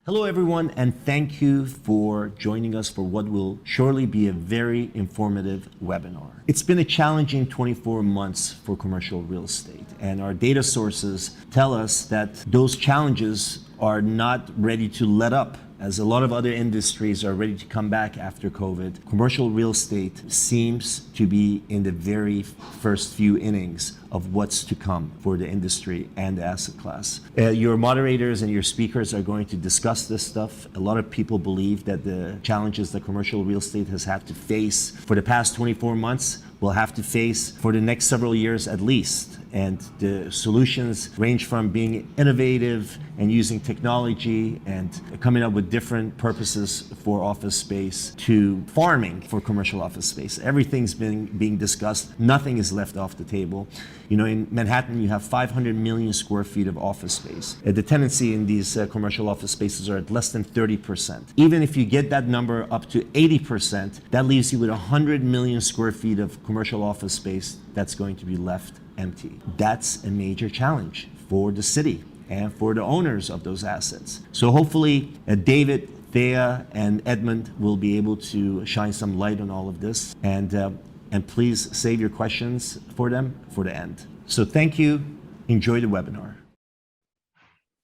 Hello, everyone, and thank you for joining us for what will surely be a very informative webinar. It's been a challenging 24 months for commercial real estate, and our data sources tell us that those challenges are not ready to let up. As a lot of other industries are ready to come back after COVID, commercial real estate seems to be in the very first few innings of what's to come for the industry and the asset class. Your moderators and your speakers are going to discuss this stuff. A lot of people believe that the challenges that commercial real estate has had to face for the past 24 months will have to face for the next several years at least. And the solutions range from being innovative and using technology and coming up with different purposes for office space to farming for commercial office space. Everything's being discussed. Nothing is left off the table. You know, in Manhattan, you have 500 million square feet of office space. The tenancy in these commercial office spaces are at less than 30%. Even if you get that number up to 80%, that leaves you with 100 million square feet of commercial office space that's going to be left empty. That's a major challenge for the city and for the owners of those assets. So hopefully David, Thea, and Edmund will be able to shine some light on all of this, and please save your questions for them for the end. So thank you. Enjoy the webinar.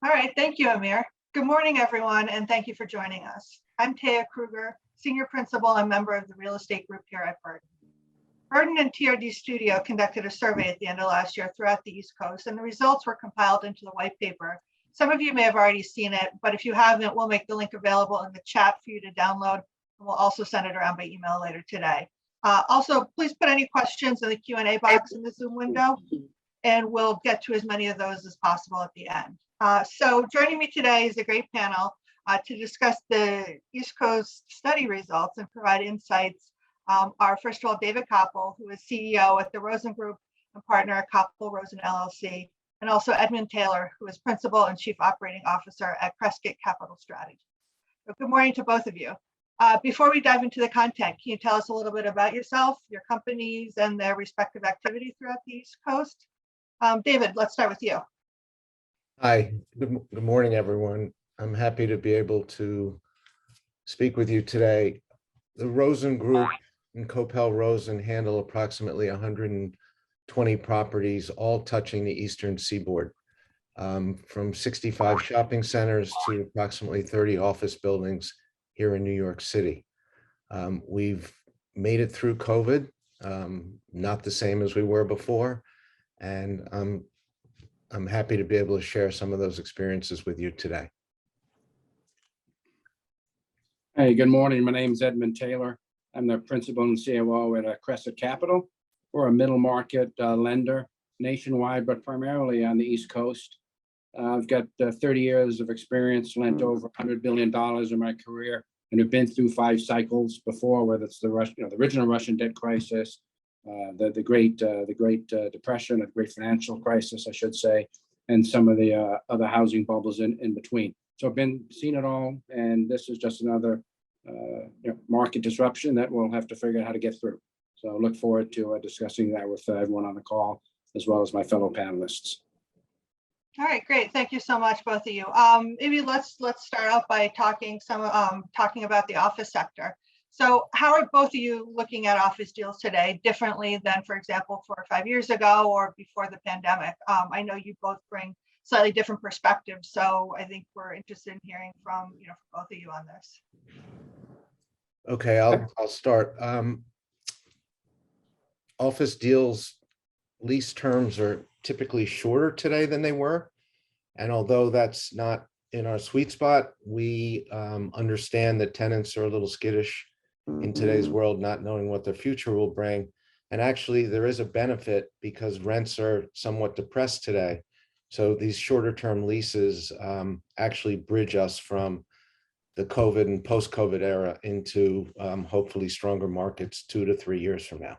All right, thank you, Amir. Good morning, everyone, and thank you for joining us. I'm Taya Kruger, Senior Principal and member of the Real Estate Group here at Burton. Burton and TRD Studio conducted a survey at the end of last year throughout the East Coast, and the results were compiled into the white paper. Some of you may have already seen it, but if you haven't, we'll make the link available in the chat for you to download, and we'll also send it around by email later today. Also, please put any questions in the Q&A box in the Zoom window, and we'll get to as many of those as possible at the end. So joining me today is a great panel to discuss the East Coast study results and provide insights. Are first of all, David Koppel, who is CEO at the Rosen Group and partner at Koppel Rosen LLC, and also Edmund Taylor, who is Principal and Chief Operating Officer at Crescent Capital Strategy. So good morning to both of you. Before we dive into the content, can you tell us a little bit about yourself, your companies, and their respective activity throughout the East Coast? David, let's start with you. Hi, good morning, everyone. I'm happy to be able to speak with you today. The Rosen Group and Koppel Rosen handle approximately 120 properties, all touching the Eastern Seaboard, from 65 shopping centers to approximately 30 office buildings here in New York City. We've made it through COVID, not the same as we were before, and I'm happy to be able to share some of those experiences with you today. Hey, good morning. My name is Edmund Taylor. I'm the principal and COO at Crescent Capital. We're a middle market lender nationwide, but primarily on the East Coast. I've got 30 years of experience, lent over $100 billion in my career, and have been through 5 cycles before, whether it's the original Russian debt crisis, the Great Depression, the Great Financial Crisis, I should say, and some of the other housing bubbles in between. So I've seen it all, and this is just another market disruption that we'll have to figure out how to get through. So I look forward to discussing that with everyone on the call, as well as my fellow panelists. All right, great. Thank you so much, both of you. Maybe let's start out by talking about the office sector. So how are both of you looking at office deals today differently than, for example, 4 or 5 years ago or before the pandemic? I know you both bring slightly different perspectives, so I think we're interested in hearing from both of you on this. Okay, I'll start. Office deals, lease terms are typically shorter today than they were. And although that's not in our sweet spot, we understand that tenants are a little skittish in today's world, not knowing what the future will bring. And actually, there is a benefit because rents are somewhat depressed today. So these shorter term leases actually bridge us from the COVID and post-COVID era into hopefully stronger markets 2 to 3 years from now.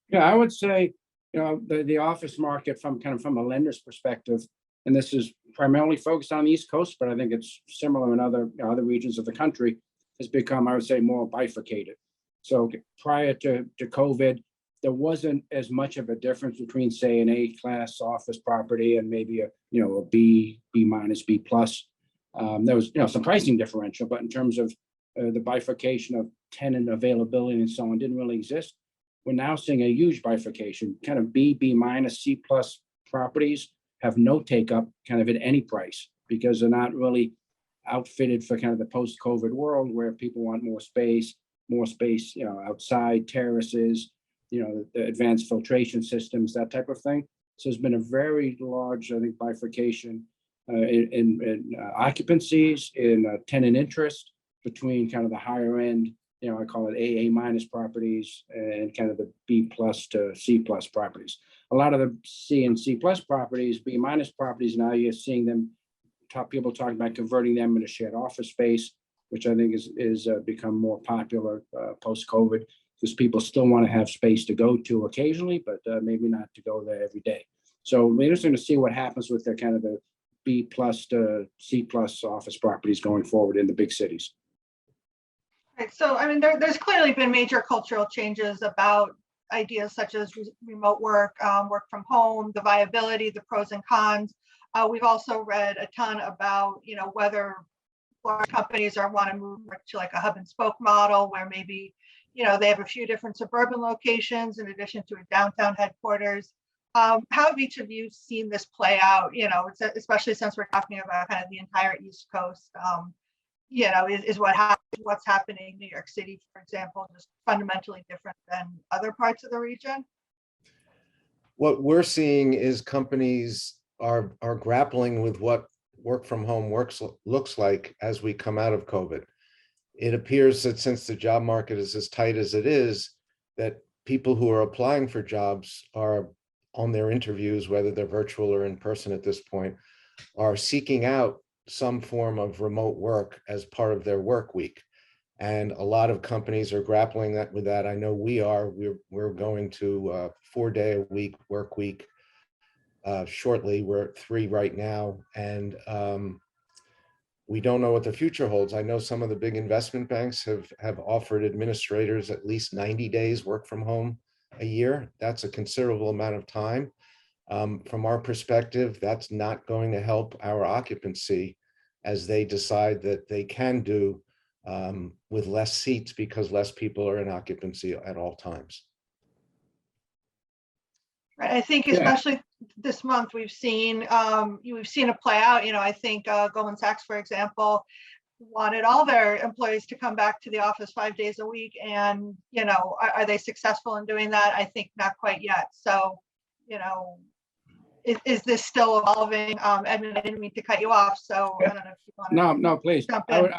Yeah, I would say, the office market from a lender's perspective, and this is primarily focused on the East Coast, but I think it's similar in other regions of the country, has become, I would say, more bifurcated. So prior to COVID, there wasn't as much of a difference between, say, an A-class office property and maybe a B minus, B plus. There was, some pricing differential, but in terms of the bifurcation of tenant availability and so on didn't really exist. We're now seeing a huge bifurcation, kind of B minus, C plus properties have no take up kind of at any price because they're not really outfitted for kind of the post-COVID world where people want more space, outside terraces, the advanced filtration systems, that type of thing. So there's been a very large, I think, bifurcation in occupancies, in tenant interest between kind of the higher end, I call it A minus properties and kind of the B plus to C plus properties. A lot of the C and C plus properties, B minus properties, now you're seeing them, people talking about converting them into shared office space, which I think is become more popular post-COVID because people still want to have space to go to occasionally, but maybe not to go there every day. So we're interesting to see what happens with the kind of the B plus to C plus office properties going forward in the big cities. Right. So, I mean, there's clearly been major cultural changes about ideas such as remote work, work from home, the viability, the pros and cons. We've also read a ton about, whether large companies want to move to like a hub and spoke model where maybe, they have a few different suburban locations in addition to a downtown headquarters. How have each of you seen this play out, especially since we're talking about kind of the entire East Coast, is what's happening in New York City, for example, just fundamentally different than other parts of the region? What we're seeing is companies are grappling with what work from home looks like as we come out of COVID. It appears that since the job market is as tight as it is, that people who are applying for jobs are on their interviews, whether they're virtual or in person at this point, are seeking out some form of remote work as part of their work week. And a lot of companies are grappling with that. I know we are. We're going to a 4-day-a-week work week shortly. We're at 3 right now. And we don't know what the future holds. I know some of the big investment banks have offered administrators at least 90 days work from home a year. That's a considerable amount of time. From our perspective, that's not going to help our occupancy as they decide that they can do with less seats because less people are in occupancy at all times. Right. I think especially this month we've seen it play out. I think Goldman Sachs, for example, wanted all their employees to come back to the office 5 days a week, and are they successful in doing that? I think not quite yet. So, is this still evolving? Edmund, I didn't mean to cut you off, so I don't know if you want to. No, please. Jump I in. would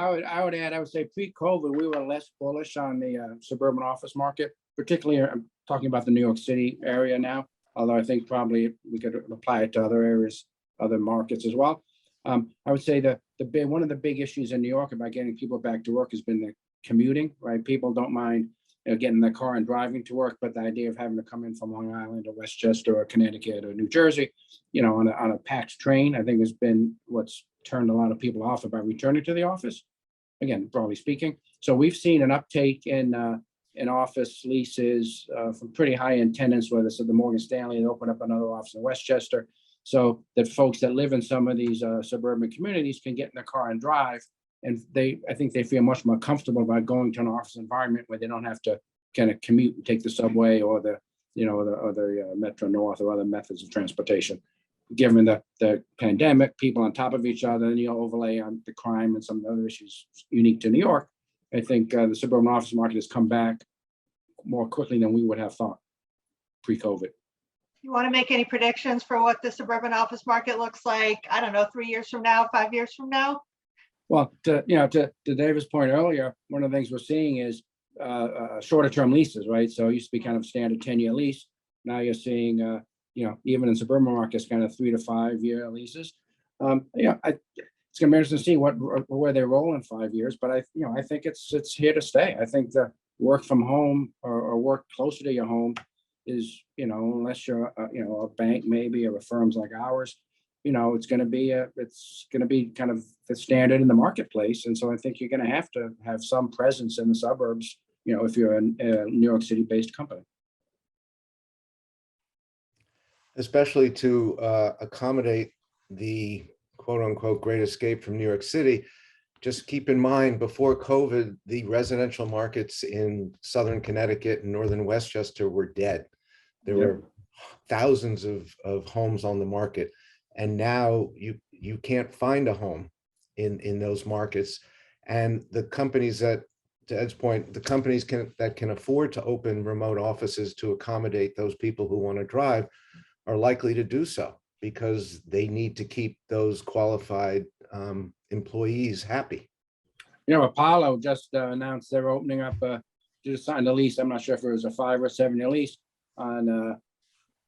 add, I would say pre-COVID, we were less bullish on the suburban office market, particularly I'm talking about the New York City area now, although I think probably we could apply it to other areas, other markets as well. I would say that one of the big issues in New York about getting people back to work has been the commuting, right? People don't mind getting in their car and driving to work, but the idea of having to come in from Long Island or Westchester or Connecticut or New Jersey, on a packed train, I think has been what's turned a lot of people off about returning to the office, again, broadly speaking. So we've seen an uptake in office leases from pretty high-end tenants, whether it's the Morgan Stanley and open up another office in Westchester, so that folks that live in some of these suburban communities can get in their car and drive. And I think they feel much more comfortable about going to an office environment where they don't have to kind of commute and take the subway or the Metro North or other methods of transportation. Given the pandemic, people on top of each other, and overlay on the crime and some other issues unique to New York, I think the suburban office market has come back more quickly than we would have thought pre-COVID. You want to make any predictions for what the suburban office market looks like, I don't know, 3 years from now, 5 years from now? Well, to David's point earlier, one of the things we're seeing is shorter term leases, right? So it used to be kind of standard 10-year lease. Now you're seeing, even in suburban markets, kind of 3 to 5 year leases. It's going to be interesting to see where they roll in 5 years. But I think it's here to stay. I think the work from home or work closer to your home is, unless you're a bank maybe or firms like ours, it's going to be kind of the standard in the marketplace. And so I think you're going to have some presence in the suburbs, if you're a New York City based company. especially to accommodate the quote unquote great escape from New York City. Just keep in mind, before COVID, the residential markets in Southern Connecticut and Northern Westchester were dead. There Yep. were thousands of homes on the market. And now you can't find a home in those markets. And the companies that, to Ed's point, the companies that can afford to open remote offices to accommodate those people who want to drive are likely to do so because they need to keep those qualified employees happy. You know, Apollo just announced they're opening up, just signed a lease. I'm not sure if it was a 5 or 7 year lease on a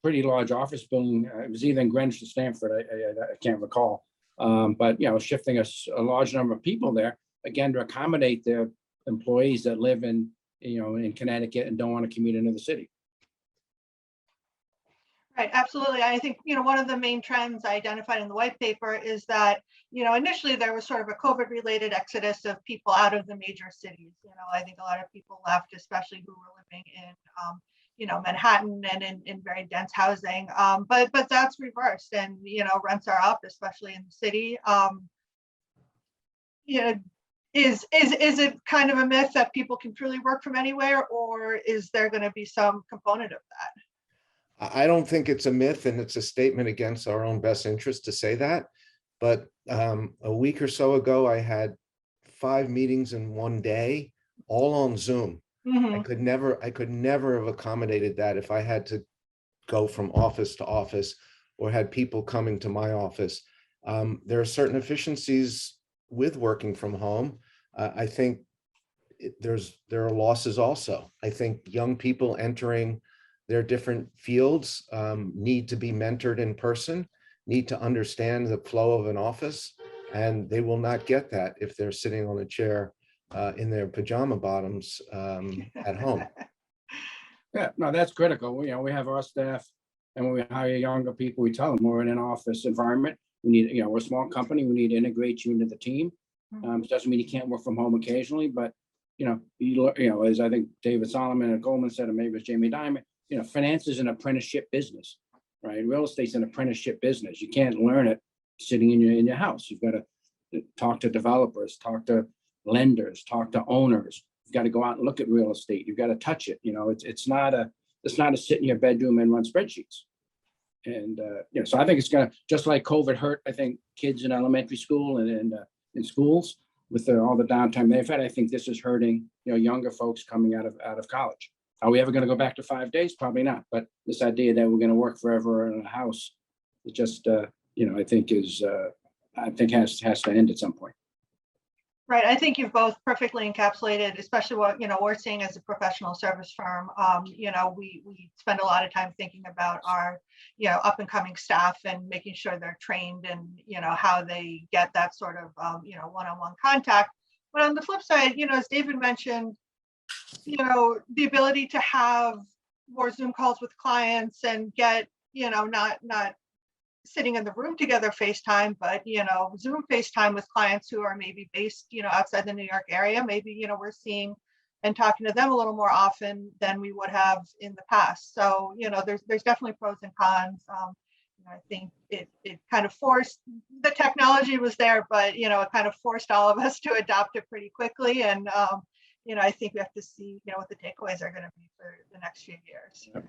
pretty large office building. It was either in Greenwich or Stamford. I can't recall. But, you know, shifting a large number of people there, again, to accommodate their employees that live in, you know, in Connecticut and don't want to commute into the city. Right, absolutely. I think, you know, one of the main trends I identified in the white paper is that, you know, initially there was sort of a COVID-related exodus of people out of the major cities. You know, I think a lot of people left, especially who were living in, you know, Manhattan and in very dense housing. But that's reversed, and, you know, rents are up, especially in the city. You know, is it kind of a myth that people can truly work from anywhere, or is there going to be some component of that? I don't think it's a myth, and it's a statement against our own best interest to say that. But a week or so ago, I had 5 meetings in one day, all on Zoom. Mm-hmm. I could never have accommodated that if I had to go from office to office or had people coming to my office. There are certain efficiencies with working from home. I think there are losses also. I think young people entering their different fields need to be mentored in person, need to understand the flow of an office, and they will not get that if they're sitting on a chair in their pajama bottoms at home. Yeah, no, that's critical. You know, we have our staff, and when we hire younger people, we tell them we're in an office environment. We need, you know, we're a small company. We need to integrate you into the team. It doesn't mean you can't work from home occasionally, but, you know, as I think David Solomon and Goldman said, and maybe it was Jamie Dimon, you know, finance is an apprenticeship business, right? Real estate's an apprenticeship business. You can't learn it sitting in your house. You've got to talk to developers, talk to lenders, talk to owners. You've got to go out and look at real estate. You've got to touch it. You know, it's not a sit in your bedroom and run spreadsheets. And you know, so I think it's gonna, just like COVID hurt, I think, kids in elementary school and in schools with all the downtime they've had. I think this is hurting, you know, younger folks coming out of college. Are we ever going to go back to 5 days? Probably not. But this idea that we're going to work forever in a house, it just, you know, I think has to end at some point. Right. I think you've both perfectly encapsulated, especially what, you know, we're seeing as a professional service firm. You know, we spend a lot of time thinking about our, you know, up and coming staff and making sure they're trained and, you know, how they get that sort of, you know, one-on-one contact. But on the flip side, you know, as David mentioned, you know, the ability to have more Zoom calls with clients and get, you know, not sitting in the room together FaceTime, but, you know, Zoom FaceTime with clients who are maybe based, you know, outside the New York area. Maybe, you know, we're seeing and talking to them a little more often than we would have in the past. So, you know, there's definitely pros and cons. You know, I think it kind of forced, the technology was there, but, you know, it kind of forced all of us to adopt it pretty quickly. And, you know, I think we have to see, you know, what the takeaways are going to be for the next few years. Yep.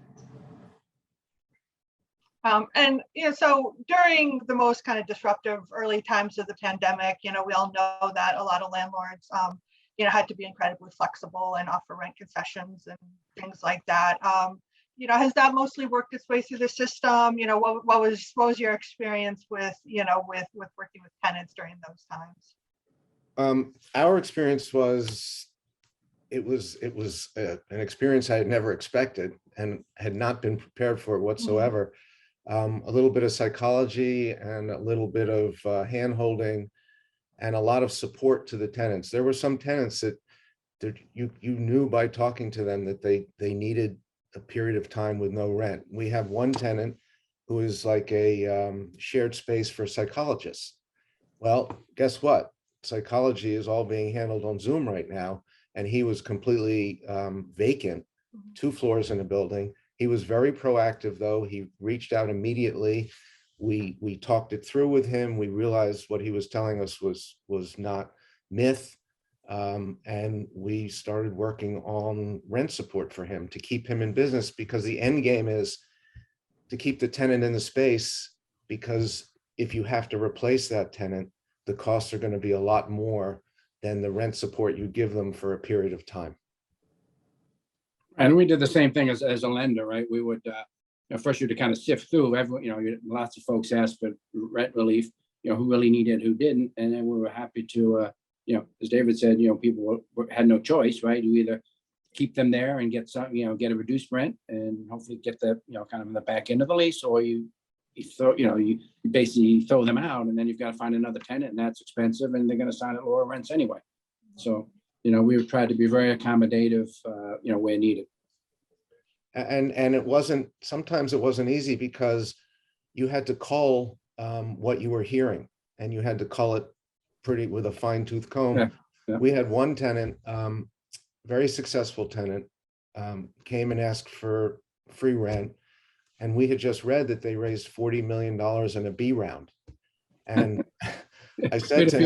And, you know, so during the most kind of disruptive early times of the pandemic, you know, we all know that a lot of landlords, you know, had to be incredibly flexible and offer rent concessions and things like that. You know, has that mostly worked its way through the system? You know, what was your experience with, you know, with working with tenants during those times? Our experience was, it was an experience I had never expected and had not been prepared for whatsoever. A little bit of psychology and a little bit of hand-holding and a lot of support to the tenants. There were some tenants that you knew by talking to them that they needed a period of time with no rent. We have one tenant who is like a shared space for psychologists. Well, guess what? Psychology is all being handled on Zoom right now. And he was completely vacant, 2 floors in a building. He was very proactive, though. He reached out immediately. We talked it through with him. We realized what he was telling us was not myth. And we started working on rent support for him to keep him in business, because the end game is to keep the tenant in the space, because if you have to replace that tenant, the costs are going to be a lot more than the rent support you give them for a period of time. And we did the same thing as a lender, right? We would, first you to kind of sift through everyone, lots of folks asked for rent relief, who really needed, who didn't. And then we were happy to, as David said, people had no choice, right? You either keep them there and get some, get a reduced rent and hopefully get the, kind of in the back end of the lease, or you throw, you basically throw them out, and then you've got to find another tenant, and that's expensive, and they're going to sign at lower rents anyway. So, we've tried to be very accommodative, where needed. And sometimes it wasn't easy, because you had to call what you were hearing, and you had to call it pretty with a fine tooth comb. Yeah. We had one tenant, very successful tenant, came and asked for free rent. And we had just read that they raised $40 million in a B round. And I said to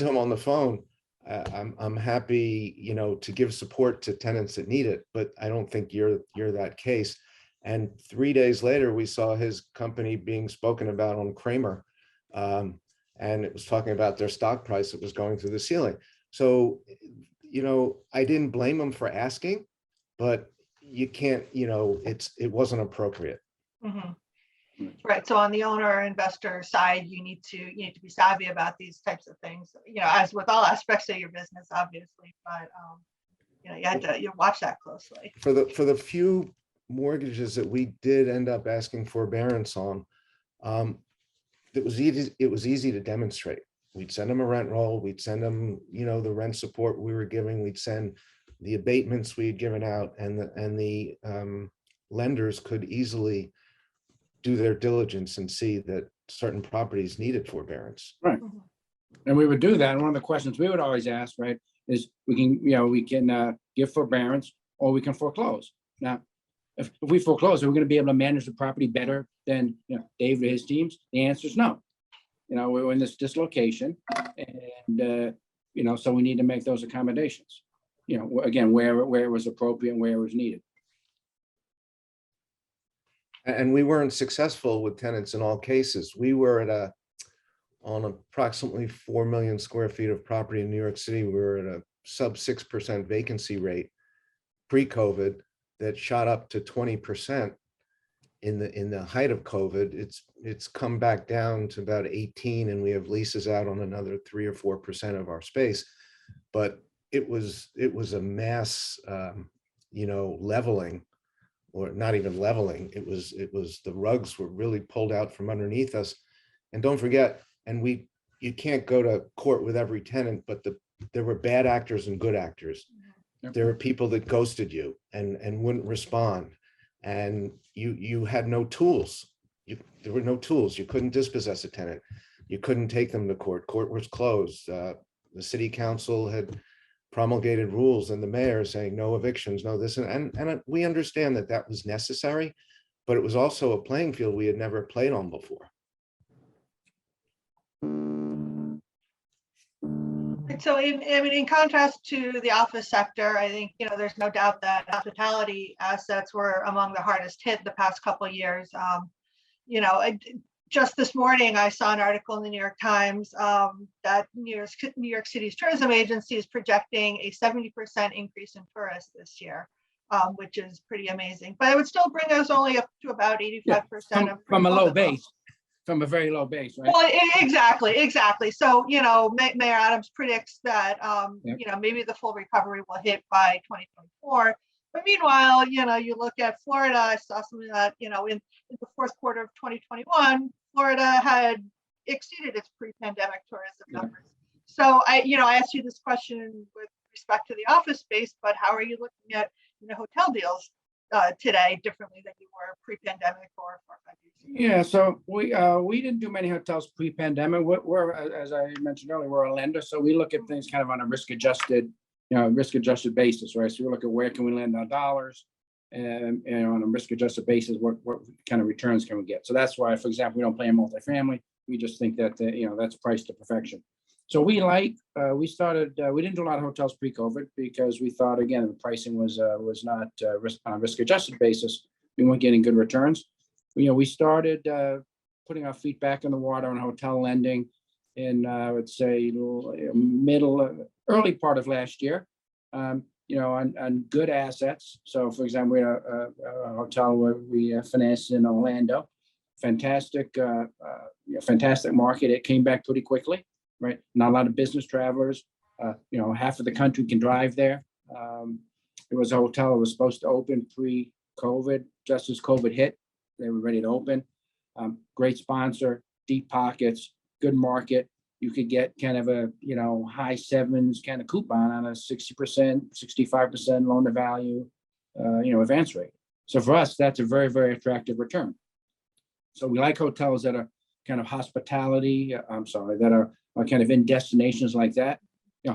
him on the phone, I'm happy, to give support to tenants that need it, but I don't think you're that case. And 3 days later, we saw his company being spoken about on Kramer. And it was talking about their stock price that was going through the ceiling. So, I didn't blame him for asking, but you can't, it wasn't appropriate. Mm-hmm. Right. So on the owner or investor side, you need to be savvy about these types of things, as with all aspects of your business, obviously, but you had to watch that closely. For the few mortgages that we did end up asking forbearance on, it was easy to demonstrate. We'd send them a rent roll, we'd send them, the rent support we were giving, we'd send the abatements we had given out, and the lenders could easily do their diligence and see that certain properties needed forbearance. Right. Mm-hmm. And we would do that. And one of the questions we would always ask, right, is we can give forbearance, or we can foreclose. Now, if we foreclose, are we going to be able to manage the property better than Dave or his teams? The answer is no. We're in this dislocation, and so we need to make those accommodations. Again, where it was appropriate and where it was needed. And we weren't successful with tenants in all cases. We were on approximately 4 million square feet of property in New York City. We were at a sub 6% vacancy rate pre-COVID that shot up to 20% in the height of COVID. It's come back down to about 18, and we have leases out on another 3 or 4% of our space. But it was a mass, leveling. Or not even leveling. It was the rugs were really pulled out from underneath us. And don't forget, you can't go to court with every tenant, but there were bad actors and good actors. Yep. There were people that ghosted you and wouldn't respond, and you had no tools. There were no tools. You couldn't dispossess a tenant. You couldn't take them to court. Court was closed. The city council had promulgated rules, and the mayor saying no evictions, no this, and we understand that was necessary, but it was also a playing field we had never played on before. So in contrast to the office sector, I think, there's no doubt that hospitality assets were among the hardest hit the past couple of years. Just this morning, I saw an article in the New York Times that New York City's tourism agency is projecting a 70% increase in tourists this year, which is pretty amazing. But it would still bring us only up to about 85% from a low base, from a very low base, right? Well, exactly. So, Mayor Adams predicts that, maybe the full recovery will hit by 2024. But meanwhile, you look at Florida, I saw something that, in the fourth quarter of 2021, Florida had exceeded its pre-pandemic tourism numbers. So I asked you this question with respect to the office space, but how are you looking at, hotel deals today differently than you were pre-pandemic or 4 or 5 years ago? Yeah, so we didn't do many hotels pre-pandemic. We're, as I mentioned earlier, we're a lender, so we look at things kind of on a risk-adjusted basis, right? So we look at where can we lend our dollars, and on a risk-adjusted basis, what kind of returns can we get? So that's why, for example, we don't play in multifamily. We just think that that's priced to perfection. So we started. We didn't do a lot of hotels pre-COVID because we thought, again, the pricing was not on a risk-adjusted basis. We weren't getting good returns. We started putting our feet back in the water on hotel lending in I would say early part of last year. On good assets. So, for example, we had a hotel where we financed in Orlando. Fantastic market. It came back pretty quickly, right? Not a lot of business travelers. Half of the country can drive there. It was a hotel that was supposed to open pre-COVID. Just as COVID hit, they were ready to open. Great sponsor, deep pockets, good market. You could get kind of a high sevens kind of coupon on a 60%, 65% loan to value, advance rate. So for us, that's a very, very attractive return. So we like hotels that are kind of hospitality. That are kind of in destinations like that.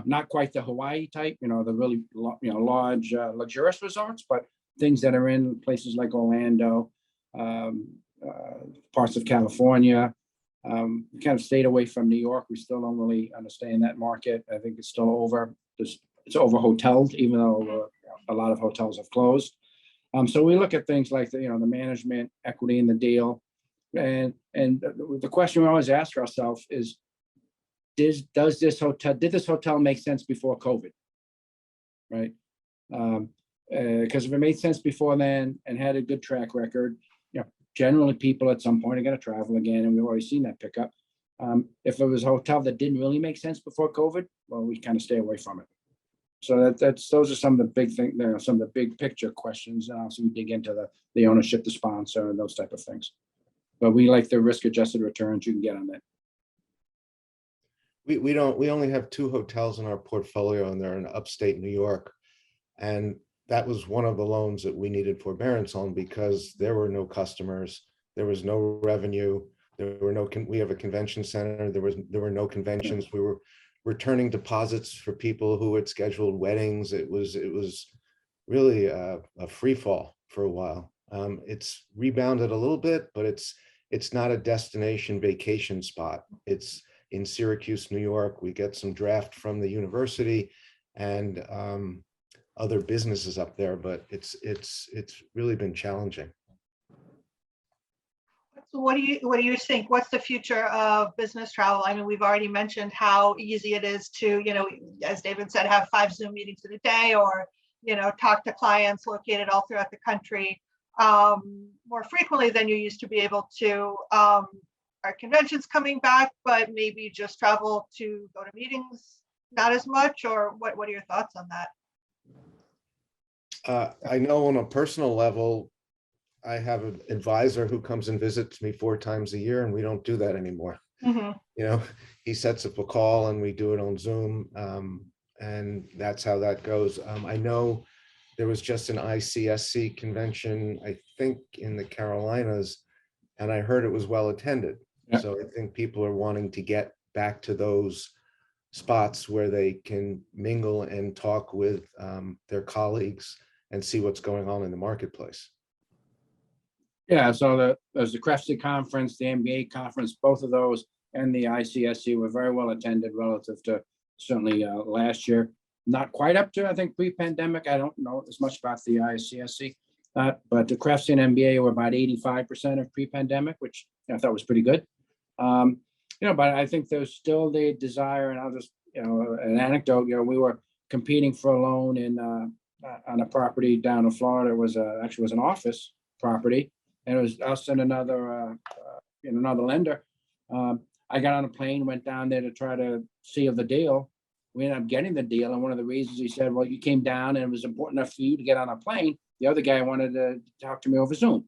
Not quite the Hawaii type. The really large luxurious resorts, but things that are in places like Orlando, parts of California. We kind of stayed away from New York. We still don't really understand that market. I think it's still it's over hoteled, even though a lot of hotels have closed. So we look at things like the management, equity in the deal, and the question we always ask ourselves is, did this hotel make sense before COVID, right? Because if it made sense before then and had a good track record, generally people at some point are going to travel again, and we've already seen that pick up. If it was a hotel that didn't really make sense before COVID, well, we kind of stay away from it. So those are some of the big things, some of the big picture questions, and also we dig into the ownership, the sponsor, and those type of things. But we like the risk-adjusted returns you can get on that. We only have 2 hotels in our portfolio, and they're in upstate New York, and that was one of the loans that we needed forbearance on because there were no customers, there was no revenue, we have a convention center, there were no conventions. We were returning deposits for people who had scheduled weddings. It was really a free fall for a while. It's rebounded a little bit, but it's not a destination vacation spot. It's in Syracuse, New York. We get some draft from the university and other businesses up there, but it's really been challenging. So what do you think? What's the future of business travel? I mean, we've already mentioned how easy it is to, as David said, have 5 Zoom meetings in a day, or, talk to clients located all throughout the country more frequently than you used to be able to. Are conventions coming back, but maybe just travel to go to meetings not as much, or what are your thoughts on that? I know on a personal level, I have an advisor who comes and visits me 4 times a year, and we don't do that anymore. Mm-hmm. He sets up a call and we do it on Zoom, and that's how that goes. I know there was just an ICSC convention, I think in the Carolinas, and I heard it was well attended. Yeah. So I think people are wanting to get back to those spots where they can mingle and talk with their colleagues and see what's going on in the marketplace. Yeah, so there's the CREFC conference, the MBA conference, both of those, and the ICSC were very well attended relative to certainly last year. Not quite up to, I think, pre-pandemic. I don't know as much about the ICSC, but the CREFC and MBA were about 85% of pre-pandemic, which I thought was pretty good. But I think there's still the desire, and I'll just, an anecdote, we were competing for a loan on a property down in Florida. It was actually was an office property, and it was us and another lender. I got on a plane, went down there to try to seal the deal. We ended up getting the deal, and one of the reasons he said, well, you came down and it was important enough for you to get on a plane. The other guy wanted to talk to me over Zoom.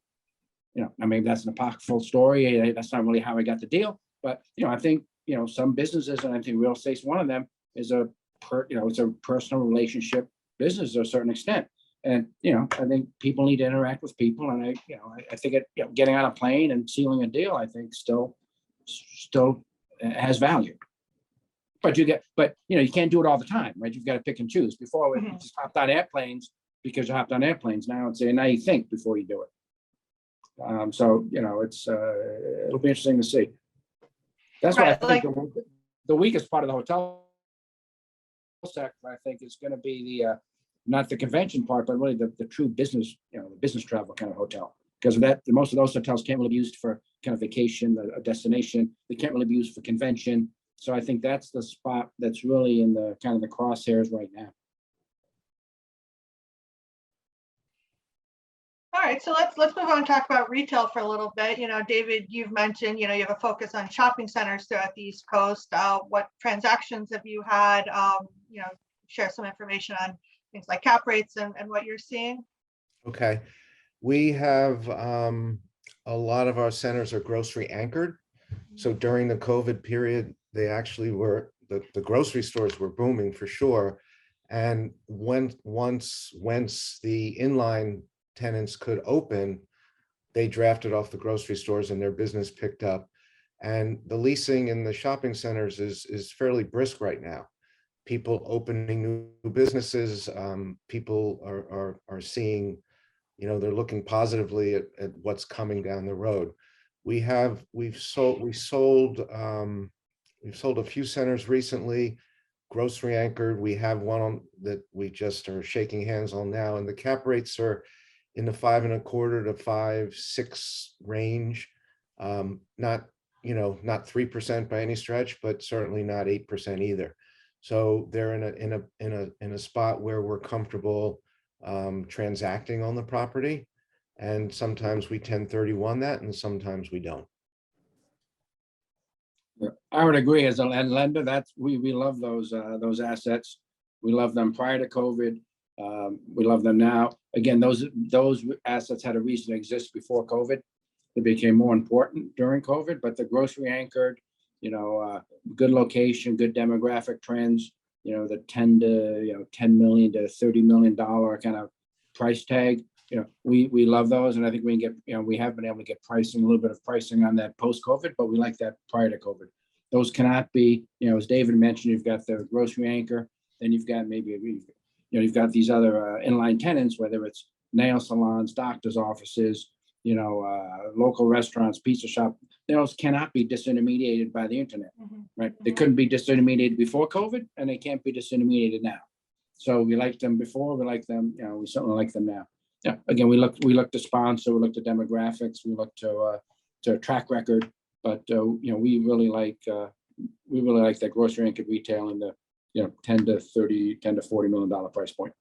I mean, that's an apocryphal story. That's not really how I got the deal. But, I think, some businesses, and I think real estate's one of them, is it's a personal relationship business to a certain extent. And, I think people need to interact with people. And I think getting on a plane and sealing a deal, I think still has value. But you can't do it all the time, right? You've got to pick and choose. Before we just hopped on airplanes, because you hopped on airplanes. Now you think before you do it. So, it's, it'll be interesting to see. That's what I Right, think like, the weakest part of the hotel sector, I think, is going to be the, not the convention part, but really the true business, the business travel kind of hotel. Because of that, most of those hotels can't really be used for kind of vacation, a destination. They can't really be used for convention. So I think that's the spot that's really in the kind of the crosshairs right now. all right, so let's move on and talk about retail for a little bit. David, you've mentioned, you have a focus on shopping centers throughout the East Coast. What transactions have you had? Share some information on things like cap rates and what you're seeing. Okay. We have a lot of our centers are grocery anchored. So during the COVID period, they actually were, the grocery stores were booming for sure. And once the inline tenants could open, they drafted off the grocery stores and their business picked up. And the leasing in the shopping centers is fairly brisk right now. People opening new businesses, people are seeing, they're looking positively at what's coming down the road. We've sold a few centers recently, grocery anchored. We have one that we just are shaking hands on now, and the cap rates are in the 5.25% to 5.6% range. Not 3% by any stretch, but certainly not 8% either. So they're in a spot where we're comfortable transacting on the property, and sometimes we 1031 that, and sometimes we don't. I would agree. As a lender, we love those assets. We love them prior to COVID. We love them now. Again, those assets had a reason to exist before COVID. They became more important during COVID, but the grocery anchored, good location, good demographic trends, the 10 million to $30 million kind of price tag. We love those, and I think we can get, we have been able to get pricing, a little bit of pricing on that post-COVID, but we like that prior to COVID. Those cannot be, as David mentioned, you've got the grocery anchor, then you've got you've got these other inline tenants, whether it's nail salons, doctor's offices, local restaurants, pizza shop. Those cannot be disintermediated by the internet, right? They couldn't be disintermediated before COVID, and they can't be disintermediated now. So we liked them before, we like them, we certainly like them now. Yeah, again, we look to sponsor, we look to demographics, we look to track record, but we really like that grocery anchored retail in the $10 to $40 million price point.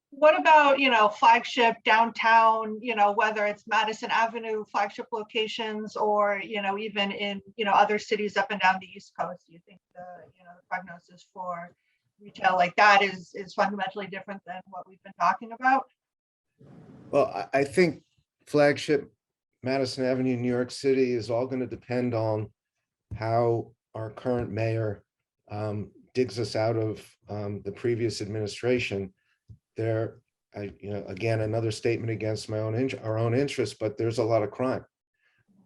What about, flagship downtown, whether it's Madison Avenue flagship locations or, even in, other cities up and down the East Coast? Do you think the prognosis for retail like that is fundamentally different than what we've been talking about? Well, I think flagship Madison Avenue, New York City is all going to depend on how our current mayor digs us out of the previous administration. Again, another statement against our own interests, but there's a lot of crime.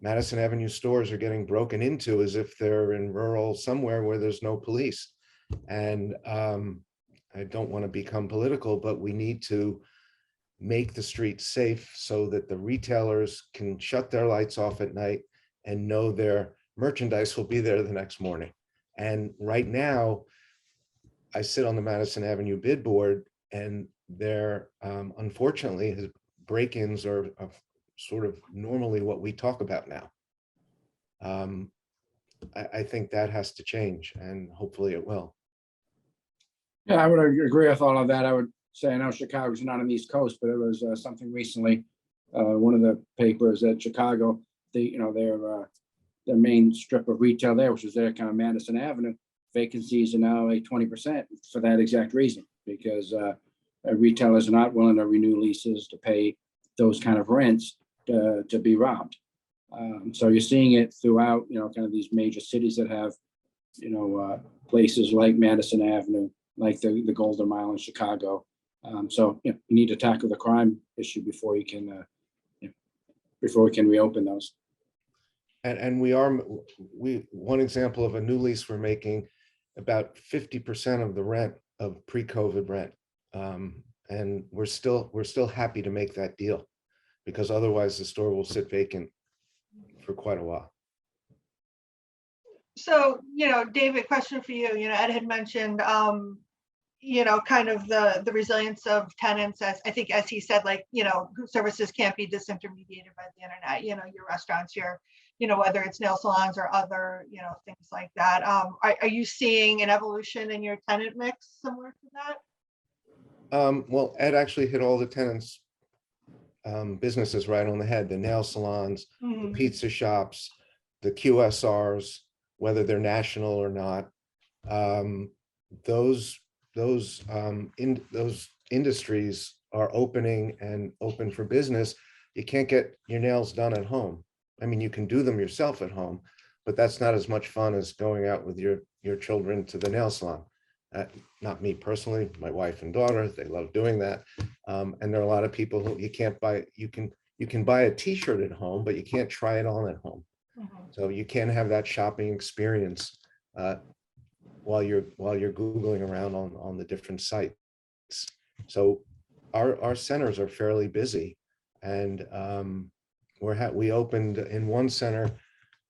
Madison Avenue stores are getting broken into as if they're in rural somewhere where there's no police. And I don't want to become political, but we need to make the streets safe so that the retailers can shut their lights off at night and know their merchandise will be there the next morning. And right now, I sit on the Madison Avenue bid board, and there, unfortunately, break-ins are sort of normally what we talk about now. I think that has to change, and hopefully it will. Yeah, I would agree with all of that. I would say, I know Chicago's not on the East Coast, but there was something recently, one of the papers at Chicago, their main strip of retail there, which is their kind of Madison Avenue, vacancies are now like 20% for that exact reason, because retailers are not willing to renew leases to pay those kind of rents to be robbed. So you're seeing it throughout, kind of these major cities that have, places like Madison Avenue, like the Golden Mile in Chicago. So you need to tackle the crime issue before you can, before we can reopen those. And one example of a new lease we're making, about 50% of the rent of pre-COVID rent And we're still happy to make that deal, because otherwise the store will sit vacant for quite a while. So, David, question for you. Ed had mentioned, kind of the resilience of tenants, as I think, as he said, like, services can't be disintermediated by the internet, your restaurants, whether it's nail salons or other, things like that. Are you seeing an evolution in your tenant mix similar to that? Well, Ed actually hit all the tenants' businesses right on the head: the nail salons, the pizza shops, the QSRs, whether they're national or not. Those industries are opening and open for business. You can't get your nails done at home. I mean, you can do them yourself at home, but that's not as much fun as going out with your children to the nail salon. Not me personally, my wife and daughter, they love doing that. And there are a lot of people who you can't buy, you can buy a t-shirt at home, but you can't try it on at home. So you can't have that shopping experience while you're Googling around on the different sites. So our centers are fairly busy, and we opened in one center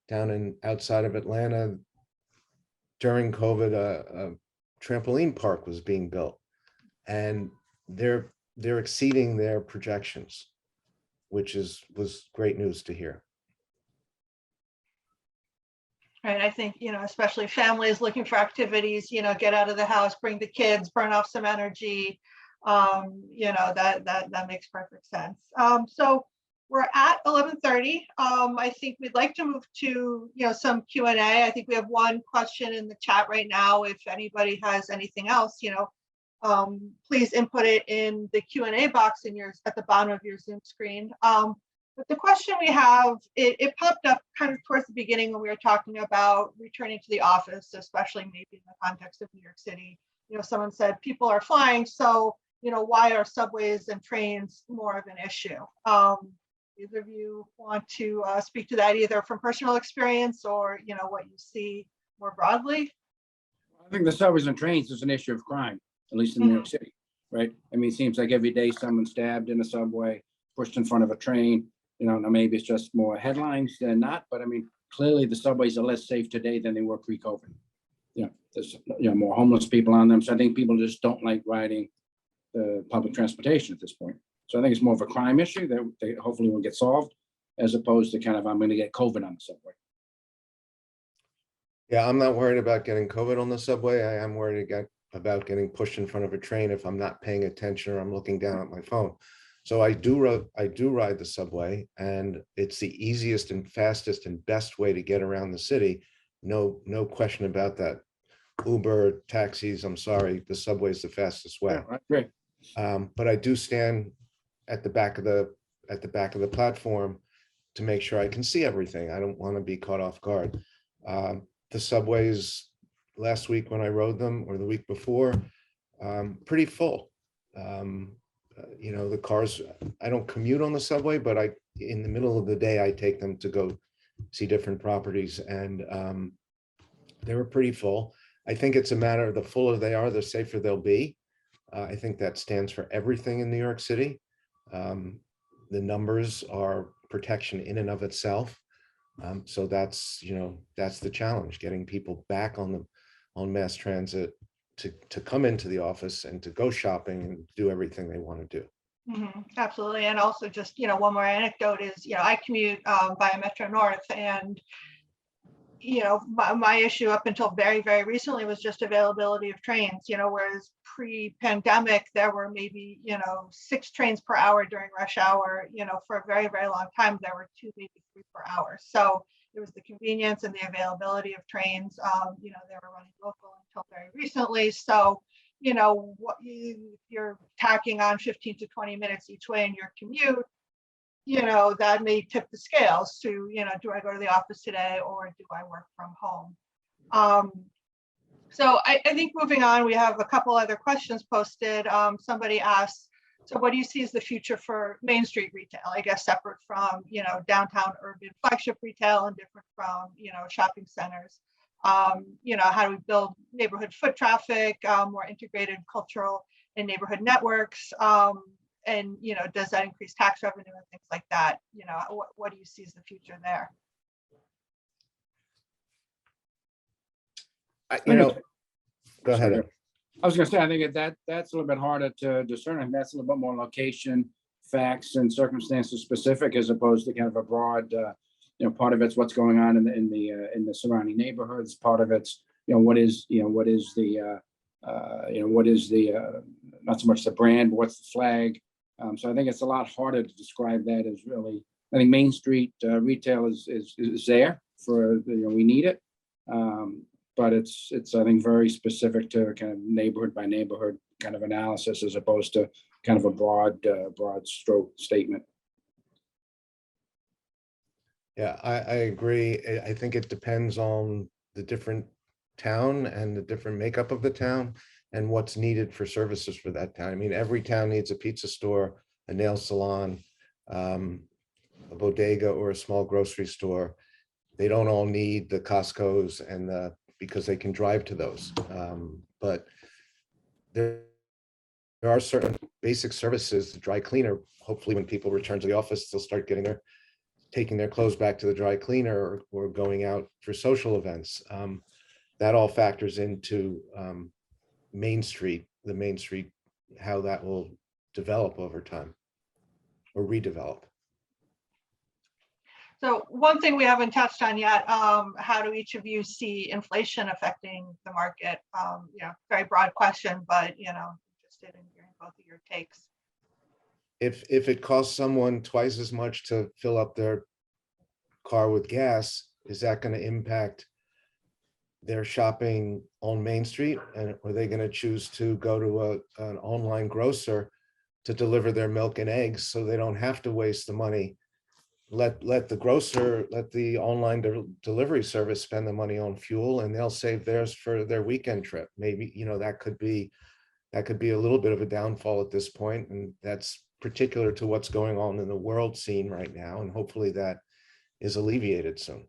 down outside of Atlanta during COVID. A trampoline park was being built, and they're exceeding their projections, which was great news to hear. Right. I think, especially families looking for activities, get out of the house, bring the kids, burn off some energy. That makes perfect sense. So we're at 11:30. I think we'd like to move to, some Q&A. I think we have one question in the chat right now. If anybody has anything else, please input it in the Q&A box at the bottom of your Zoom screen. But the question we have, it popped up kind of towards the beginning when we were talking about returning to the office, especially maybe in the context of New York City. Someone said people are flying, so why are subways and trains more of an issue? Either of you want to speak to that, either from personal experience or what you see more broadly? I think the subways and trains is an issue of crime, at least in New York City, right? I mean, it seems like every day someone's stabbed in a subway, pushed in front of a train. Now maybe it's just more headlines than not, but I mean, clearly the subways are less safe today than they were pre-COVID. There's more homeless people on them. So I think people just don't like riding public transportation at this point. So I think it's more of a crime issue that they hopefully will get solved, as opposed to kind of, I'm going to get COVID on the subway. Yeah, I'm not worried about getting COVID on the subway. I am worried about getting pushed in front of a train if I'm not paying attention or I'm looking down at my phone. So I do ride the subway, and it's the easiest and fastest and best way to get around the city. No question about that. Uber, taxis, I'm sorry, the subway is the fastest way. Yeah, right. But I do stand at the back of the platform to make sure I can see everything. I don't want to be caught off guard. The subways last week when I rode them, or the week before, pretty full. The cars, I don't commute on the subway, but in the middle of the day, I take them to go see different properties, and they were pretty full. I think it's a matter of the fuller they are, the safer they'll be. I think that stands for everything in New York City. The numbers are protection in and of itself. So that's the challenge, getting people back on mass transit to come into the office and to go shopping and do everything they want to do. Absolutely. And also just, one more anecdote is, I commute via Metro North, and my issue up until very, very recently was just availability of trains, whereas pre-pandemic, there were maybe, 6 trains per hour during rush hour, for a very, very long time, there were 2, maybe 3 per hour. So it was the convenience and the availability of trains. They were running local until very recently. So, if you're tacking on 15 to 20 minutes each way in your commute, that may tip the scales to, do I go to the office today or do I work from home? So I think moving on, we have a couple other questions posted. Somebody asked, so what do you see as the future for Main Street retail? I guess separate from, downtown urban flagship retail and different from, shopping centers. How do we build neighborhood foot traffic, more integrated cultural in neighborhood networks? And, you know, does that increase tax revenue and things like that? You know, what do you see as the future there? You know, go ahead. Sorry. I was gonna say, I think that's a little bit harder to discern, and that's a little bit more location, facts, and circumstances specific, as opposed to kind of a broad, you know, part of it's what's going on in the surrounding neighborhoods. Part of it's, you know, what is the not so much the brand, but what's the flag. So I think it's a lot harder to describe that as really. I think Main Street retail is there for, you know, we need it. But it's I think very specific to kind of neighborhood by neighborhood kind of analysis, as opposed to kind of a broad stroke statement. Yeah, I agree. I think it depends on the different town and the different makeup of the town and what's needed for services for that town. I mean, every town needs a pizza store, a nail salon, a bodega, or a small grocery store. They don't all need the Costco's and because they can drive to those. But there are certain basic services. The dry cleaner, hopefully when people return to the office, they'll start taking their clothes back to the dry cleaner or going out for social events. That all factors into Main Street, how that will develop over time or redevelop. So one thing we haven't touched on yet, how do each of you see inflation affecting the market? You know, very broad question, but, you know, interested in hearing both of your takes. If it costs someone twice as much to fill up their car with gas, is that going to impact their shopping on Main Street? And are they going to choose to go to an online grocer to deliver their milk and eggs so they don't have to waste the money? Let the online delivery service spend the money on fuel, and they'll save theirs for their weekend trip. Maybe, you know, that could be a little bit of a downfall at this point, and that's particular to what's going on in the world scene right now, and hopefully that is alleviated soon.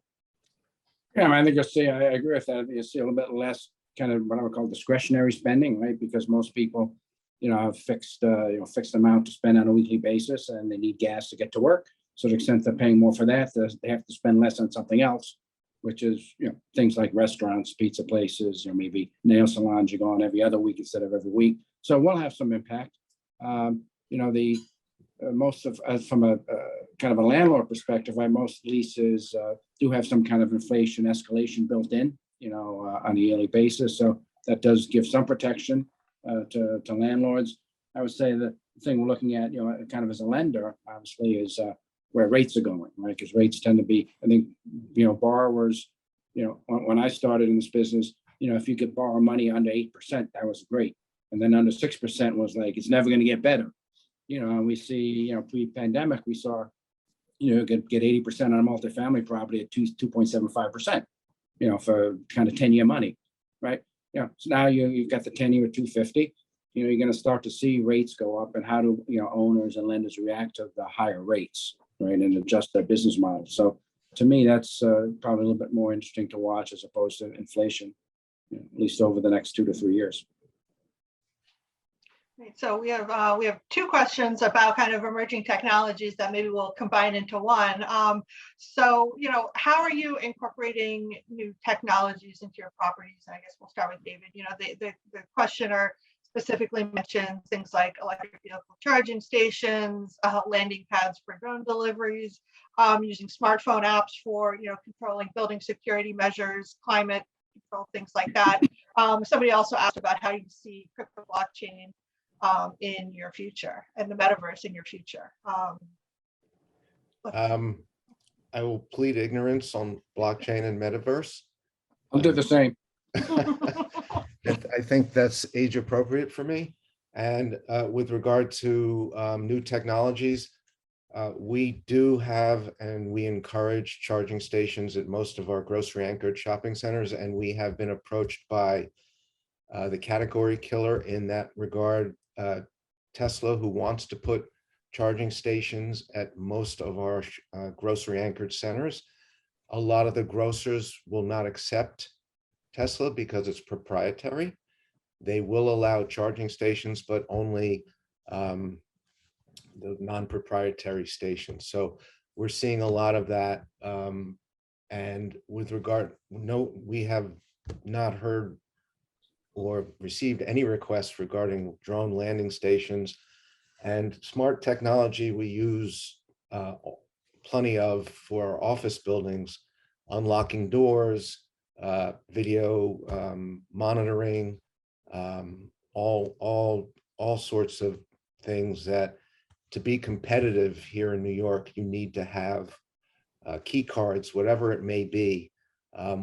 Yeah, I mean, I think I agree with that. I think you'll see a little bit less kind of what I would call discretionary spending, right? Because most people, you know, have fixed amount to spend on a weekly basis, and they need gas to get to work. So to the extent they're paying more for that, they have to spend less on something else, which is, you know, things like restaurants, pizza places, you know, maybe nail salons you go on every other week instead of every week. So we'll have some impact. You know, the most of from a kind of a landlord perspective, right, most leases do have some kind of inflation escalation built in, you know, on a yearly basis. So that does give some protection to landlords. I would say the thing we're looking at, you know, kind of as a lender, obviously, is where rates are going, right? Because rates tend to be, I think, you know, borrowers, you know, when I started in this business, you know, if you could borrow money under 8%, that was great. And then under 6% was like, it's never going to get better. You know, and we see, you know, pre-pandemic, we saw, you know, get 80% on a multifamily property at 2.75%, you know, for kind of 10-year money, right? You know, so now you've got the 10-year at 250. You know, you're going to start to see rates go up, and how do, you know, owners and lenders react to the higher rates, right, and adjust their business model. So to me, that's probably a little bit more interesting to watch as opposed to inflation, you know, at least over the next 2 to 3 years. Right, so we have two questions about kind of emerging technologies that maybe we'll combine into one. So, you know, how are you incorporating new technologies into your properties? And I guess we'll start with David. You know, the questioner specifically mentioned things like electric vehicle charging stations, landing pads for drone deliveries, using smartphone apps for, you know, controlling building security measures, climate control, things like that. Somebody also asked about how you see crypto blockchain in your future and the metaverse in your future. I will plead ignorance on blockchain and metaverse. I'll do the same. I think that's age appropriate for me. And with regard to new technologies, we do have, and we encourage charging stations at most of our grocery anchored shopping centers. And we have been approached by the category killer in that regard, Tesla, who wants to put charging stations at most of our grocery anchored centers. A lot of the grocers will not accept Tesla because it's proprietary. They will allow charging stations, but only the non-proprietary stations. So we're seeing a lot of that. And with regard, no, we have not heard or received any requests regarding drone landing stations. And smart technology we use plenty of for our office buildings, unlocking doors, video monitoring, all sorts of things that, to be competitive here in New York, you need to have key cards, whatever it may be.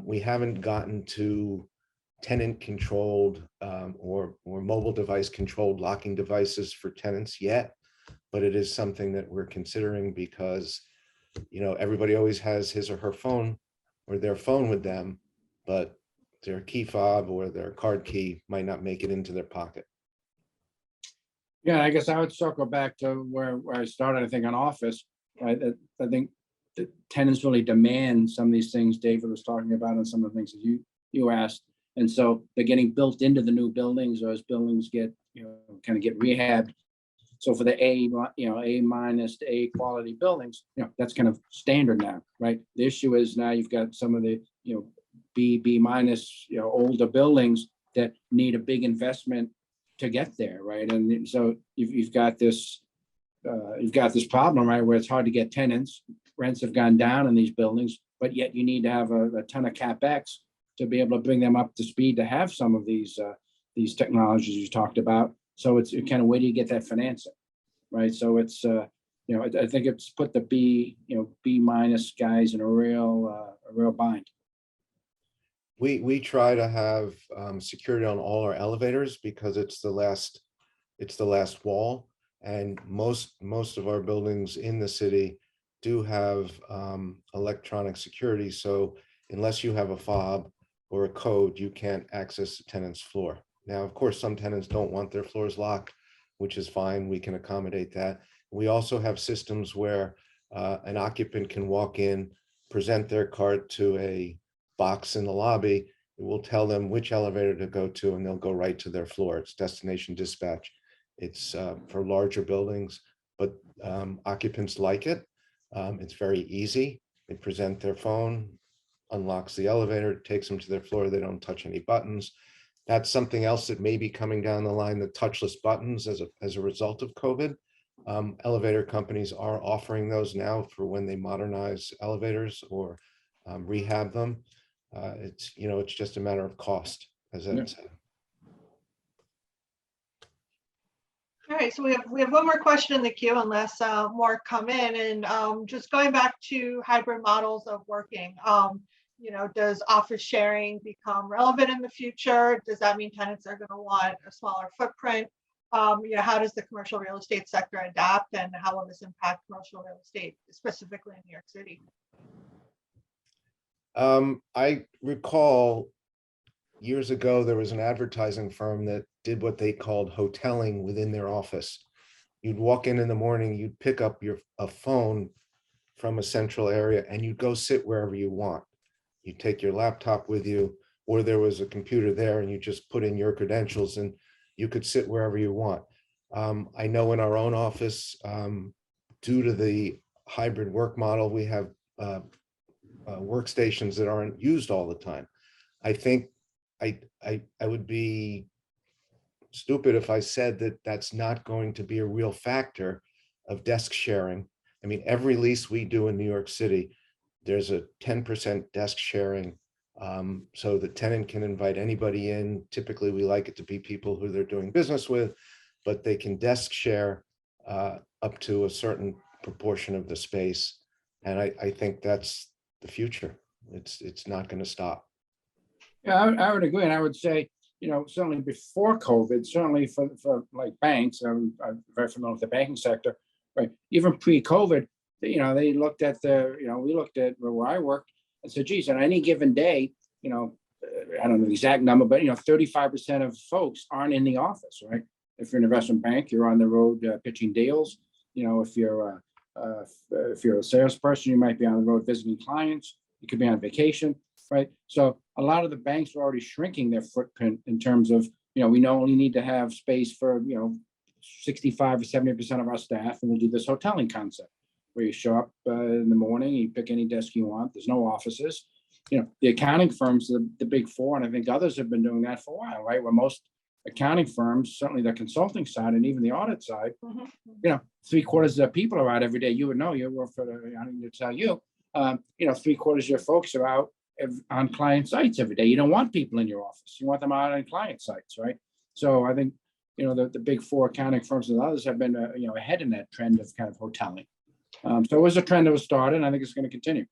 We haven't gotten to tenant controlled or mobile device controlled locking devices for tenants yet, but it is something that we're considering because, you know, everybody always has his or her phone or their phone with them, but their key fob or their card key might not make it into their pocket. Yeah, I guess I would circle back to where I started, I think, on office. I think the tenants really demand some of these things David was talking about and some of the things that you asked. And so they're getting built into the new buildings, or as buildings get, kind of get rehabbed. So for the A minus to A quality buildings, that's kind of standard now, right? The issue is now you've got some of the, B minus, older buildings that need a big investment to get there, right? And so you've got this problem, right, where it's hard to get tenants. Rents have gone down in these buildings, but yet you need to have a ton of CapEx to be able to bring them up to speed to have some of these technologies you talked about. So it's kind of, where do you get that financing, right? So it's I think it's put the B minus guys in a real bind. We try to have security on all our elevators because it's the last wall, and most of our buildings in the city do have electronic security. So unless you have a fob or a code, you can't access the tenant's floor. Now, of course, some tenants don't want their floors locked, which is fine. We can accommodate that. We also have systems where an occupant can walk in, present their card to a box in the lobby. It will tell them which elevator to go to, and they'll go right to their floor. It's destination dispatch. It's for larger buildings, but occupants like it. It's very easy. They present their phone, unlocks the elevator, takes them to their floor. They don't touch any buttons. That's something else that may be coming down the line, the touchless buttons as a result of COVID. Elevator companies are offering those now for when they modernize elevators or rehab them. It's just a matter of cost, as Ed said. All right, so we have one more question in the queue unless more come in, and just going back to hybrid models of working. Does office sharing become relevant in the future? Does that mean tenants are going to want a smaller footprint? How does the commercial real estate sector adapt, and how will this impact commercial real estate, specifically in New York City? I recall years ago, there was an advertising firm that did what they called hoteling within their office. You'd walk in the morning, you'd pick up a phone from a central area, and you'd go sit wherever you want. You take your laptop with you, or there was a computer there, and you just put in your credentials and you could sit wherever you want. I know in our own office, due to the hybrid work model, we have workstations that aren't used all the time. I think I would be stupid if I said that that's not going to be a real factor of desk sharing. I mean, every lease we do in New York City, there's a 10% desk sharing. So the tenant can invite anybody in. Typically, we like it to be people who they're doing business with, but they can desk share up to a certain proportion of the space. And I think that's the future. It's not going to stop. Yeah, I would agree. And I would say, certainly before COVID, certainly for like banks, I'm very familiar with the banking sector, right? Even pre-COVID, they looked at we looked at where I worked and said, geez, on any given day, I don't know the exact number, but 35% of folks aren't in the office, right? If you're an investment bank, you're on the road pitching deals. If you're a salesperson, you might be on the road visiting clients. You could be on vacation, right? So a lot of the banks are already shrinking their footprint in terms of we only need to have space for, 65 or 70% of our staff, and we'll do this hoteling concept where you show up in the morning, you pick any desk you want. There's no offices. The accounting firms, the big four, and I think others have been doing that for a while, right? Where most accounting firms, certainly the consulting side and even the audit side, 3/4 of the people are out every day. You would know, you work for I don't need to tell you, 3/4 of your folks are out on client sites every day. You don't want people in your office. You want them out on client sites, right? So I think, the big four accounting firms and others have been, ahead in that trend of kind of hoteling. So it was a trend that was started, and I think it's going to continue.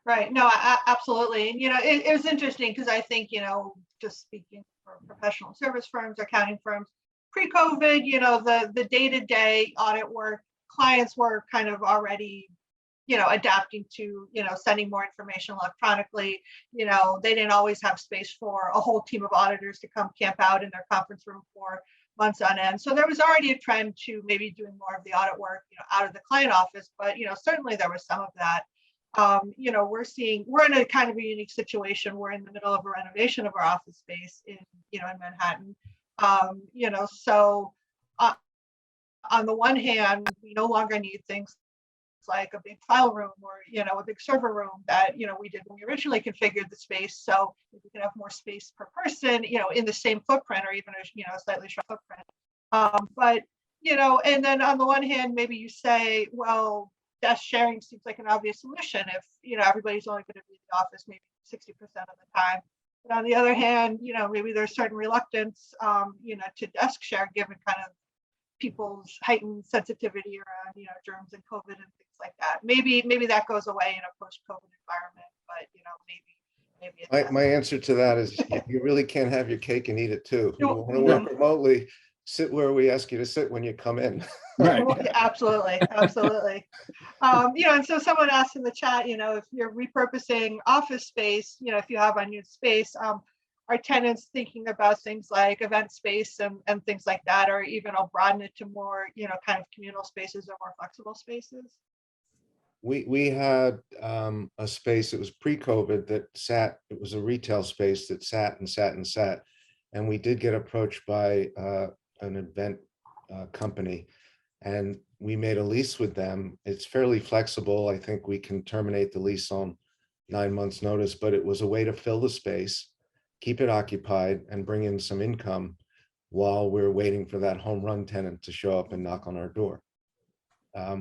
Right. No, absolutely. And, it was interesting because I think, just speaking for professional service firms, accounting firms, pre-COVID, the day-to-day audit work, clients were kind of already, adapting to, sending more information electronically. They didn't always have space for a whole team of auditors to come camp out in their conference room for months on end. So there was already a trend to maybe doing more of the audit work, out of the client office, but, certainly there was some of that. We're in a kind of a unique situation. We're in the middle of a renovation of our office space in Manhattan. So on the one hand, we no longer need things like a big file room or, a big server room that, we did when we originally configured the space. So we can have more space per person, in the same footprint or even a slightly short footprint. But, and then on the one hand, maybe you say, well, desk sharing seems like an obvious solution if, everybody's only going to be in the office maybe 60% of the time. But on the other hand, maybe there's certain reluctance, to desk share given kind of people's heightened sensitivity around, germs and COVID and things like that. Maybe that goes away in a post-COVID environment, but, maybe it's My answer to that is you really can't have your cake and eat it too. You No. want to work remotely, sit where we ask you to sit when you come in. Right. Absolutely. And so someone asked in the chat, if you're repurposing office space, if you have unused space, are tenants thinking about things like event space and things like that, or even I'll broaden it to more, kind of communal spaces or more flexible spaces? We had a space, it was pre-COVID it was a retail space that sat and sat and sat. And we did get approached by an event company, and we made a lease with them. It's fairly flexible. I think we can terminate the lease on 9 months notice, but it was a way to fill the space, keep it occupied, and bring in some income while we're waiting for that home run tenant to show up and knock on our door.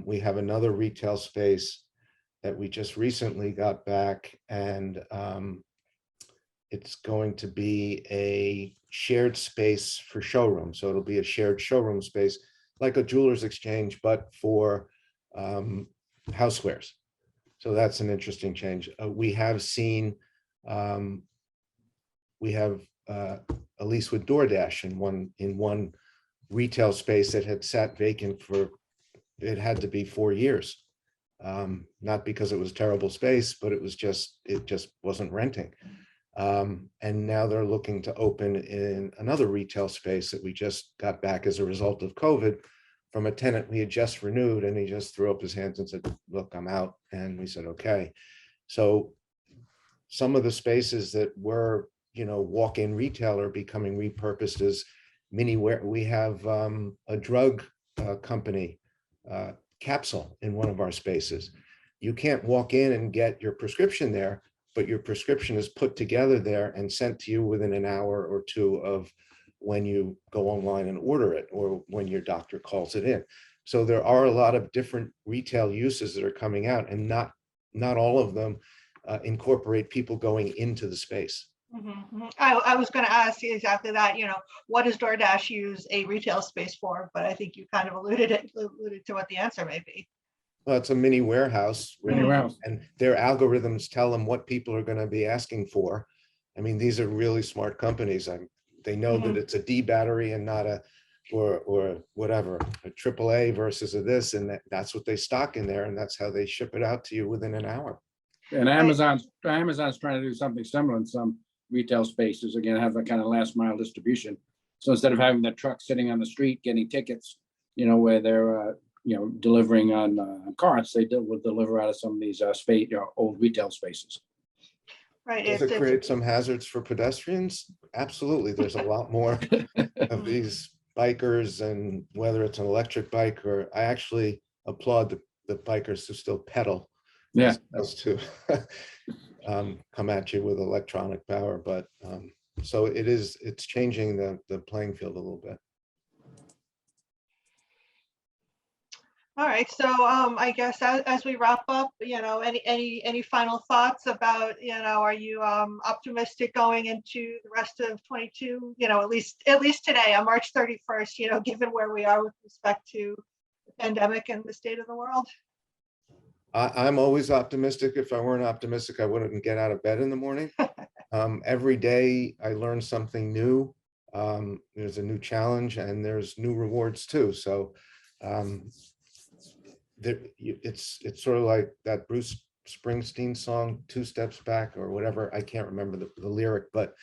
We have another retail space that we just recently got back, and it's going to be a shared space for showroom. So it'll be a shared showroom space, like a jeweler's exchange, but for housewares. So that's an interesting change. We have seen, we have a lease with Doordash in one retail space that had sat vacant for, it had to be 4 years. Not because it was terrible space, but it just wasn't renting. And now they're looking to open in another retail space that we just got back as a result of COVID from a tenant we had just renewed, and he just threw up his hands and said, look, I'm out. And we said, okay. So some of the spaces that were, walk-in retail are becoming repurposed as mini where we have a drug company capsule in one of our spaces. You can't walk in and get your prescription there, but your prescription is put together there and sent to you within an hour or two of when you go online and order it, or when your doctor calls it in. So there are a lot of different retail uses that are coming out, and not all of them incorporate people going into the space. Mm-hmm. I was going to ask you exactly that, what does Doordash use a retail space for? But I think you kind of alluded to what the answer may be. Well, it's a mini warehouse. Mini warehouse. And their algorithms tell them what people are going to be asking for. I mean, these are really smart companies. They know that it's a D battery and not a, or whatever, a AAA versus a this, and that's what they stock in there, and that's how they ship it out to you within an hour. And Amazon's trying to do something similar in some retail spaces, again, have a kind of last mile distribution. So instead of having the truck sitting on the street getting tickets, where they're delivering on carts, they will deliver out of some of these old retail spaces. Right. Does it create some hazards for pedestrians? Absolutely. There's a lot more of these bikers, and whether it's an electric bike or I actually applaud the bikers who still pedal Yeah, as opposed to come at you with electronic power. But so it's changing the playing field a little bit. All right, so I guess as we wrap up, any final thoughts about, are you optimistic going into the rest of 22? At least today on March 31st, given where we are with respect to the pandemic and the state of the world. I'm always optimistic. If I weren't optimistic, I wouldn't get out of bed in the morning. Every day I learn something new. There's a new challenge and there's new rewards too. So it's sort of like that Bruce Springsteen song, Two Steps Back or whatever. I can't remember the lyric, but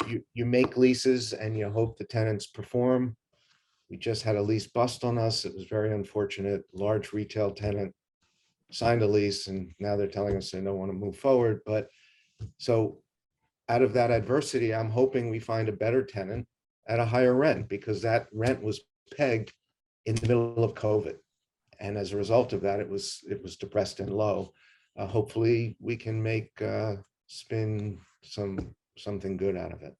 you make leases and you hope the tenants perform. We just had a lease bust on us. It was very unfortunate. Large retail tenant signed a lease and now they're telling us they don't want to move forward. But so out of that adversity, I'm hoping we find a better tenant at a higher rent, because that rent was pegged in the middle of COVID. And as a result of that, it was depressed and low. Hopefully we can make spin something good out of it.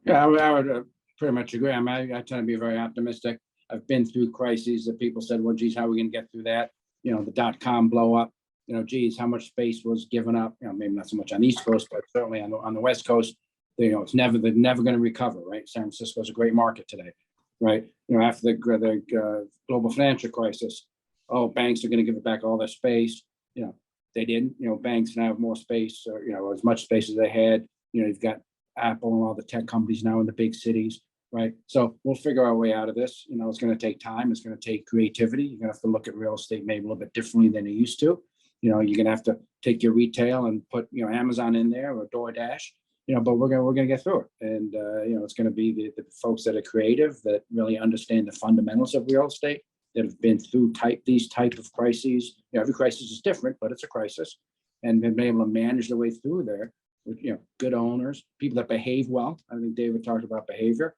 yeah, I would pretty much agree. I tend to be very optimistic. I've been through crises that people said, well, geez, how are we going to get through that? The .com blow up, geez, how much space was given up? Maybe not so much on the East Coast, but certainly on the West Coast, it's never going to recover, right? San Francisco is a great market today, right? After the global financial crisis, banks are going to give it back all their space. They didn't. Banks now have more space, or as much space as they had. You've got Apple and all the tech companies now in the big cities, right? So we'll figure our way out of this. It's going to take time. It's going to take creativity. You're going to have to look at real estate maybe a little bit differently than you used to. You're going to have to take your retail and put Amazon in there or Doordash. But we're going to get through it. And it's going to be the folks that are creative, that really understand the fundamentals of real estate, that have been through these type of crises. Every crisis is different, but it's a crisis, and been able to manage their way through there with good owners, people that behave well. I think David talked about behavior.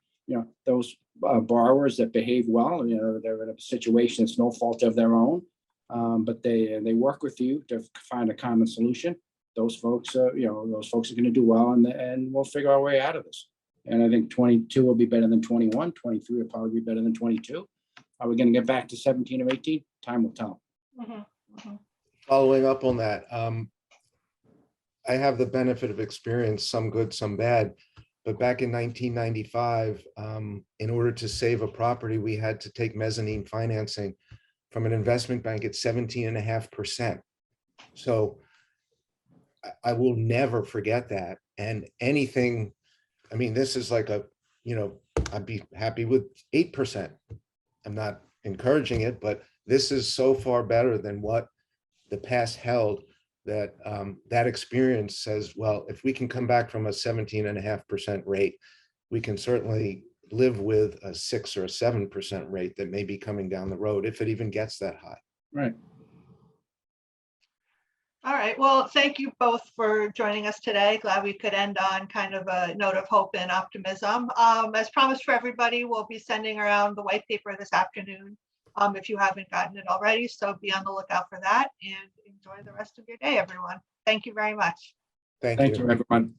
Those borrowers that behave well. They're in a situation that's no fault of their own, but they work with you to find a common solution. Those folks, are going to do well, and we'll figure our way out of this. And I think 22 will be better than 21. 23 will probably be better than 22. Are we going to get back to 17 or 18? Time will tell. Following up on that, I have the benefit of experience, some good, some bad. But back in 1995, in order to save a property, we had to take mezzanine financing from an investment bank at 17.5%. So I will never forget that. And anything, this is like I'd be happy with 8%. I'm not encouraging it, but this is so far better than what the past held, that that experience says, well, if we can come back from a 17.5% rate, we can certainly live with a 6 or a 7% rate that may be coming down the road, if it even gets that high. Right. All right. Well, thank you both for joining us today. Glad we could end on kind of a note of hope and optimism. As promised for everybody, we'll be sending around the white paper this afternoon, if you haven't gotten it already. So be on the lookout for that, and enjoy the rest of your day, everyone. Thank you very much. Thank you, everyone.